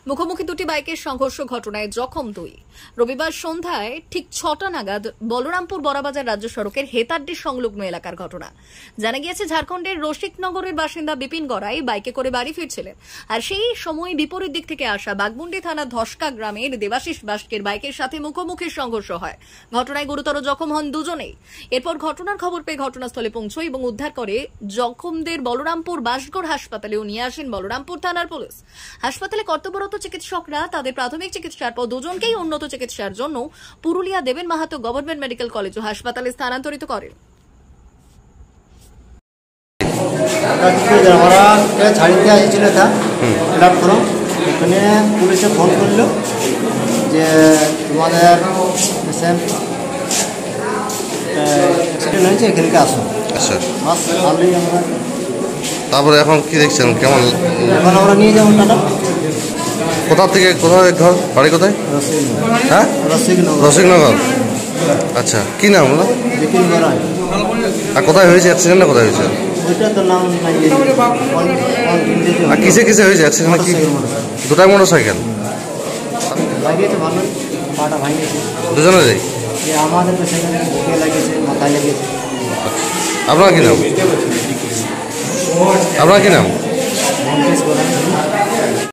মুখোমুখি দুটি বাইকের সংঘর্ষ ঘটনায় জখম দুই। রবিবার সন্ধ্যায় ঠিক ৬টা নাগাদ বলরামপুর বড়বাজার রাজ্য সড়কের হেতাড্ডি সংলগ্ন এলাকার ঘটনা। জানা গিয়েছে, ঝাড়খণ্ডের রসিকনগরের বাসিন্দা বিপিন গড়াই বাইকে করে বাড়ি ফিরছিলেন, আর সেই সময় বিপরীত দিক থেকে আসা বাগমুন্ডি থানা ধসকা গ্রামের দেবাশিস বাস্কের বাইকের সাথে মুখোমুখি সংঘর্ষ হয়। ঘটনায় গুরুতর জখম হন দুজনেই। এরপর ঘটনার খবর পেয়ে ঘটনাস্থলে পৌঁছয় এবং উদ্ধার করে জখমদের বলরামপুর বাসগড় হাসপাতালেও নিয়ে আসেন বলরামপুর থানার পুলিশ। হাসপাতালে কর্তব্যরত চিকিৎসকরা তাদের প্রাথমিক চিকিৎসার পর দুজনকেই উন্নত চিকিৎসার জন্য পুরুলিয়া দেবেন মাহাতো গভর্নমেন্ট মেডিকেল কলেজ ও হাসপাতালে স্থানান্তরিত করেন। ছাড়িতে আসছিল প্ল্যাটফর্ম, ওখানে পুলিশে ফোন করলো যে তোমাদের পেশেন্ট অ্যাক্সিডেন্ট হয়েছে, এখানকে আসো। আচ্ছা, বাস ভালোই আমরা। তারপরে এখন কি দেখছেন, কেমন? এখন আমরা নিয়ে যাবো টাটা। কোথা থেকে কোথায় ঘর, বাড়ি কোথায়? হ্যাঁ, রসিকনগর। আচ্ছা, কি নাম হলো? বিপিন গড়াই। আর কোথায় হয়েছে অ্যাক্সিডেন্টটা, কোথায় হয়েছে? ওইটা তো নাম নাই। আর কিসে কিসে হয়েছে অ্যাক্সিডেন্ট? কি দুটাই মোটরসাইকেল লাগিয়েছে? ভালো, পাটা ভাঙিয়েছে দুজনেরই। আমাদের পেশেন্টের বুকে লাগিয়েছে, মাথায় লেগেছে। আপনার কি নাম? আপনার কি নাম? মন্তেশ গড়াই।